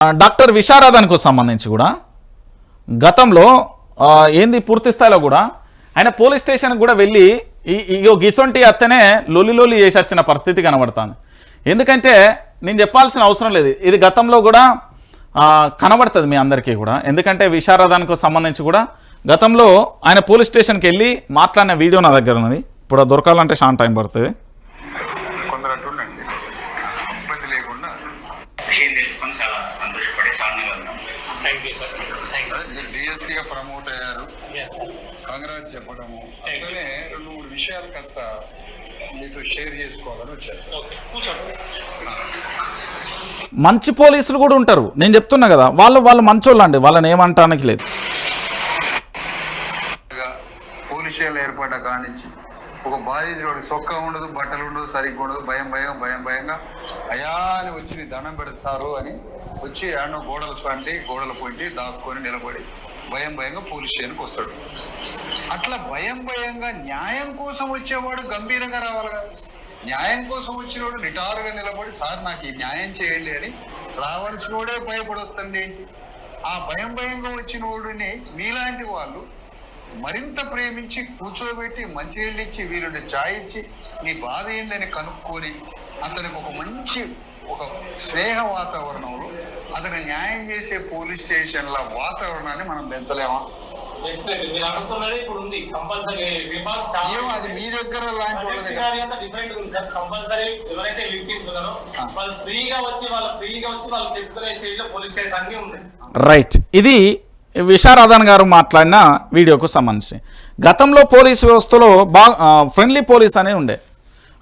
Doctor విశారదానికి సంబంధించి కూడా గతంలో ఏంది పూర్తి స్థాయిలో కూడా ఆయన పోలీస్ స్టేషన్కి కూడా వెళ్ళి ఇగో గిసొంటి అత్తనే లొల్లి చేసి వచ్చిన పరిస్థితి కనబడుతుంది. ఎందుకంటే నేను చెప్పాల్సిన అవసరం లేదు, ఇది గతంలో కూడా కనబడుతుంది మీ అందరికీ కూడా. ఎందుకంటే విశారదానికి సంబంధించి కూడా గతంలో ఆయన పోలీస్ స్టేషన్కి వెళ్ళి మాట్లాడిన వీడియో నా దగ్గర ఉన్నది. ఇప్పుడు దొరకాలంటే చాలా టైం పడుతుంది. డిఎస్పీగా ప్రమోట్ అయ్యారు, కాంగ్రాట్స్ చెప్పడము. అట్లనే 2-3 విషయాలు కాస్త మీతో షేర్ చేసుకోవాలని వచ్చారు. మంచి పోలీసులు కూడా ఉంటారు, నేను చెప్తున్నా కదా, వాళ్ళు మంచోళ్ళు అండి, వాళ్ళని ఏమంటానికి లేదు. పోలీస్ స్టేషన్లు ఏర్పడ్డ కాడి నుంచి ఒక బాధితుడు సొక్క ఉండదు, బట్టలు ఉండదు, సరిగ్గా ఉండదు, భయంగా అయా అని వచ్చి నీ దండం పెడతారు అని వచ్చి ఆడనో గోడల పోయి దాక్కొని నిలబడి భయంగా పోలీస్ స్టేషన్కి వస్తాడు. అట్లా భయంగా న్యాయం కోసం వచ్చేవాడు గంభీరంగా రావాలి కదా. న్యాయం కోసం వచ్చినవాడు నిటారుగా నిలబడి సార్ నాకు ఈ న్యాయం చేయండి అని రావాల్సినోడే భయపడి వస్తుంది ఏంటి? ఆ భయంగా వచ్చిన వాడిని మీలాంటి వాళ్ళు మరింత ప్రేమించి కూర్చోబెట్టి మంచినీళ్ళు ఇచ్చి వీరుడి ఛాయ్ ఇచ్చి నీ బాధ ఏందని కనుక్కొని అతనికి ఒక మంచి ఒక స్నేహ వాతావరణంలో అతను న్యాయం చేసే పోలీస్ స్టేషన్ల వాతావరణాన్ని మనం పెంచలేమా? అది మీ దగ్గర లాంటి రైట్. ఇది విశారదన్ గారు మాట్లాడిన వీడియోకు సంబంధించి గతంలో పోలీసు వ్యవస్థలో ఫ్రెండ్లీ పోలీస్ అనే ఉండే.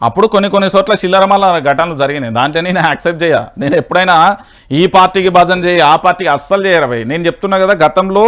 అప్పుడు కొన్ని చోట్ల చిల్లరమల్ల ఘటనలు జరిగినాయి, దాంట్లో నేను యాక్సెప్ట్ చేయ. నేను ఎప్పుడైనా ఈ పార్టీకి భజన చేయి ఆ పార్టీకి అస్సలు చేయరు. నేను చెప్తున్నా కదా, గతంలో